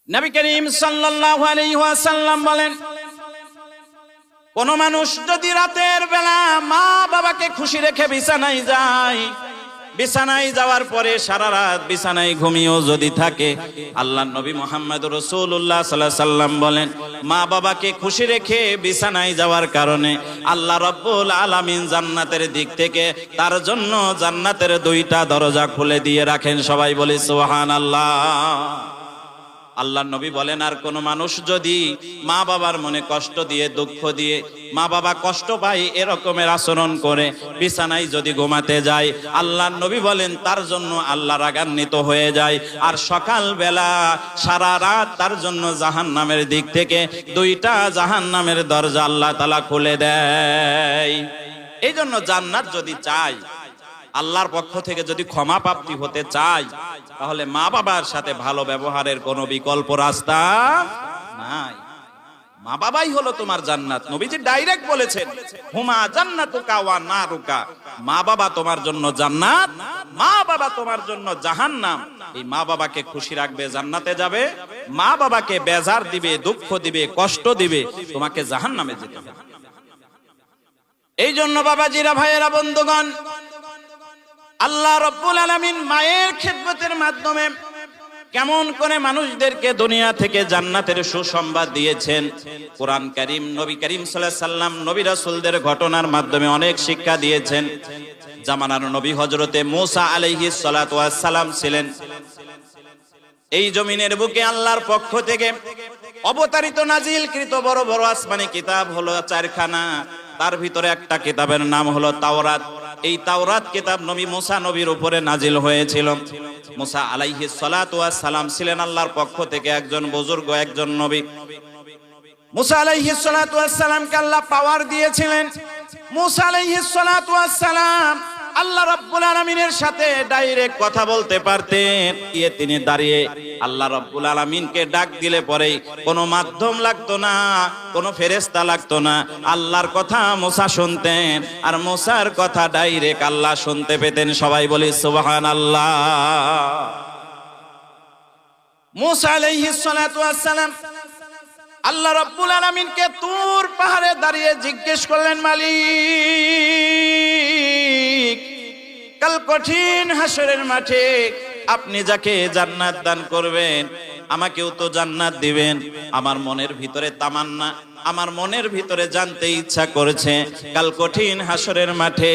নবী করিম সাল্লাল্লাহু আলাইহি ওয়াসাল্লাম বলেন, কোন মানুষ যদি রাতের বেলা মা বাবাকে খুশি রেখে বিছানায় যায়, বিছানায় যাওয়ার পরে সারা রাত বিছানায় ঘুমিয়েও যদি থাকে, আল্লাহর নবী মুহাম্মদুর রাসূলুল্লাহ সাল্লাল্লাহু আলাইহি ওয়াসাল্লাম বলেন, মা বাবাকে খুশি রেখে বিছানায় যাওয়ার কারণে আল্লাহ রাব্বুল আলামিন জান্নাতের দিক থেকে তার জন্য জান্নাতের দুইটা দরজা খুলে দিয়ে রাখেন। সবাই বলি সুবহানাল্লাহ। আল্লাহর নবী বলেন, আর কোন মানুষ যদি মা বাবার মনে কষ্ট দিয়ে, দুঃখ দিয়ে, মা বাবা কষ্ট পায় এরকমের আচরণ করে বিছানায় যদি ঘুমাতে যায়, আল্লাহর নবী বলেন তার জন্য আল্লাহ রাগান্বিত হয়ে যায়, আর সকাল বেলা সারা রাত তার জন্য জাহান্নামের দিক থেকে দুইটা জাহান্নামের দরজা আল্লাহ তাআলা খুলে দেয়। এই জন্য জান্নাত যদি চাই, আল্লাহর পক্ষ থেকে যদি ক্ষমা প্রাপ্তি হতে চাই, তাহলে মা বাবার সাথে ভালো ব্যবহারের কোনো বিকল্প রাস্তা নাই। মা বাবাই হলো তোমার জান্নাত। নবীজি ডাইরেক্ট বলেছেন, হুমা জান্নাতুকা ওয়া নারুকা। মা বাবা তোমার জন্য জান্নাত, মা বাবা তোমার জন্য জাহান্নাম। এই মা বাবাকে খুশি রাখবে, জান্নাতে যাবে। মা বাবাকে বেজার দিবে, দুঃখ দিবে, কষ্ট দিবে, তোমাকে জাহান্নামে যেতে হবে। এই জন্য বাবাজিরা, ভাইয়েরা, বন্ধুগণ, আল্লাহ রাব্বুল আলামিন মায়ের খেদমতের মাধ্যমে কেমন করে মানুষদেরকে দুনিয়া থেকে জান্নাতের সুসংবাদ দিয়েছেন। কোরআন কারীম, নবী করিম সাল্লাল্লাহু আলাইহি সাল্লাম, নবী রাসূলদের ঘটনার মাধ্যমে অনেক শিক্ষা দিয়েছেন। জামানার নবী হযরতে মূসা আলাইহিস সালাতু ওয়াস সালাম ছিলেন। এই জমিনের বুকে আল্লাহর পক্ষ থেকে অবতারিত নাজিলকৃত বড় বড় আসমানি কিতাব হলো চারখানা। তার ভিতরে একটা কিতাবের নাম হলো তাওরাত। এই তাওরাত কিতাব নবী মূসা নবীর উপরে নাজিল হয়েছিল। মূসা আলাইহিস সালাতু ওয়াস সালাম ছিলেন আল্লাহর পক্ষ থেকে একজন বুজুর্গ, একজন নবী। মূসা আলাইহিস সালাতু ওয়াস সালামকে আল্লাহ পাওয়ার দিয়েছিলেন। মূসা আলাইহিস সালাতু ওয়াস সালাম আল্লাহ রাব্বুল আলামিনের সাথে ডাইরেক্ট কথা বলতে পারতেন। তিনি দাঁড়িয়ে আল্লাহ রাব্বুল আলামিনকে ডাক দিলে পরেই কোনো মাধ্যম লাগতো না, কোনো ফেরেশতা লাগতো না। আল্লাহর কথা মূসা শুনতেন, আর মূসার কথা ডাইরেক্ট আল্লাহ শুনতে পেতেন। সবাই বলি সুবহানাল্লাহ। মূসা আলাইহিস সালাতু ওয়াস সালাম আল্লাহ রাব্বুল আলামিনকে তুর পাহাড়ে দাঁড়িয়ে জিজ্ঞেস করলেন, মালিক, কাল কঠিন হাসরের মাঠে আপনি যাকে জান্নাত দান করবেন, আমাকেও তো জান্নাত দিবেন। আমার মনের ভিতরে তামান্না, আমার মনের ভিতরে জানতে ইচ্ছা করেছে, কাল কঠিন হাসরের মাঠে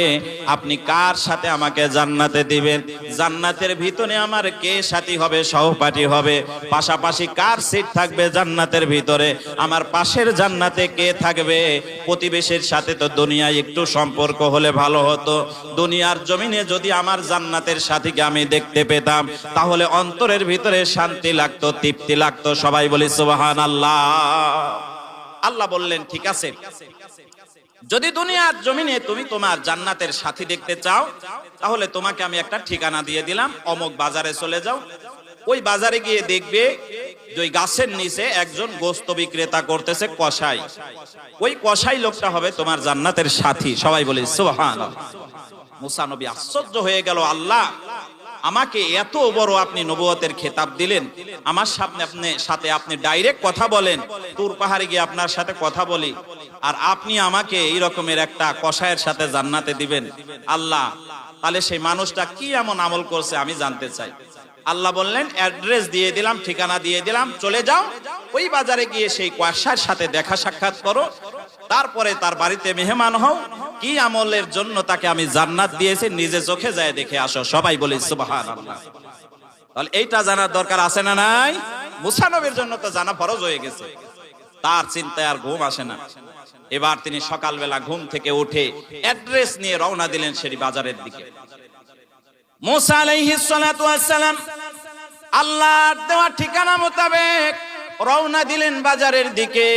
আপনি কার সাথে আমাকে জান্নাতে দিবেন? জান্নাতের ভিতরে আমার কে সাথী হবে, সহপাঠী হবে? পাশাপাশি কার সিট থাকবে জান্নাতের ভিতরে? আমার পাশের জান্নাতে কে থাকবে? প্রতিবেশীর সাথে তো দুনিয়ায় একটু সম্পর্ক হলে ভালো হতো। দুনিয়ার জমিনে যদি আমার জান্নাতের সাথীকে আমি দেখতে পেতাম, তাহলে অন্তরের ভিতরে শান্তি লাগতো, তৃপ্তি লাগতো। সবাই বলি সুবহানাল্লাহ। আল্লাহ বললেন, ঠিক আছে, যদি দুনিয়ার জমিনে তুমি তোমার জান্নাতের সাথী দেখতে চাও, তাহলে তোমাকে আমি একটা ঠিকানা দিয়ে দিলাম, অমুক বাজারে চলে যাও। ওই বাজারে গিয়ে দেখবে যে ওই গাছের নিচে একজন গোশত বিক্রেতা করতেছে, কসাই। ওই কসাই লোকটা হবে তোমার জান্নাতের সাথী। সবাই বলি সুবহানাল্লাহ। মূসা নবী আশ্চর্য হয়ে গেল, আল্লাহ আমাকে এত বড় আপনি নবুয়তের খেতাব দিলেন, আমার সাথে আপনি ডাইরেক্ট কথা বলেন, তুর পাহাড়ে গিয়ে আপনার সাথে কথা বলি, আর আপনি আমাকে এই রকমের একটা কসাইয়ের সাথে জান্নাতে দিবেন। আল্লাহ, তাহলে সেই মানুষটা কি এমন আমল করছে আমি জানতে চাই। আল্লাহ বললেন, অ্যাড্রেস দিয়ে দিলাম, ঠিকানা দিয়ে দিলাম, চলে যাও, ওই বাজারে গিয়ে সেই কসাইয়ের সাথে দেখা সাক্ষাৎ করো, তারপরে তার বাড়িতে মেহমান হও, কি আমলের জন্য তাকে আমি জান্নাত দিয়েছি নিজে চোখে যায় দেখে আসো। সবাই বলি সুবহানাল্লাহ। তাহলে এইটা জানার দরকার আছে না নাই? মূসা নবীর জন্য তো জানা ফরজ হয়ে গেছে। তার চিন্তায় আর ঘুম আসে না। এবার তিনি সকালবেলা ঘুম থেকে উঠে অ্যাড্রেস নিয়ে রওনা দিলেন সেই বাজারের দিকে। মূসা আলাইহিস সালাতু ওয়াস সালাম আল্লাহর দেওয়া ঠিকানা মোতাবেক রওনা দিলেন বাজারের দিকে।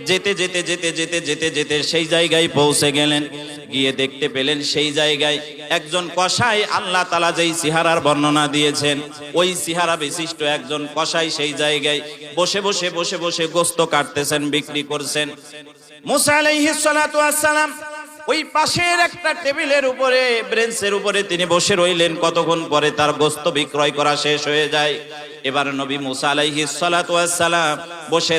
যেতে যেতে যেতে যেতে যেতে যেতে সেই জায়গায় পৌঁছে গেলেন। গিয়ে দেখতে পেলেন সেই জায়গায় একজন কসাই, আল্লাহ তাআলা যেই চেহারার বর্ণনা দিয়েছেন, ওই চেহারা বিশিষ্ট একজন কসাই সেই জায়গায় বসে বসে বসে বসে গোশত কাটতেছেন, বিক্রি করছেন। মূসা আলাইহিস সালাতু ওয়াস সালাম ওই পাশের একটা টেবিলের উপরে, বেঞ্চের উপরে তিনি বসে রইলেন। কতক্ষণ পরে তার গোশত বিক্রয় করা শেষ হয়ে যায়। এবার নবী মুসা আলাইহিস সালাতু ওয়াস সালাম বসে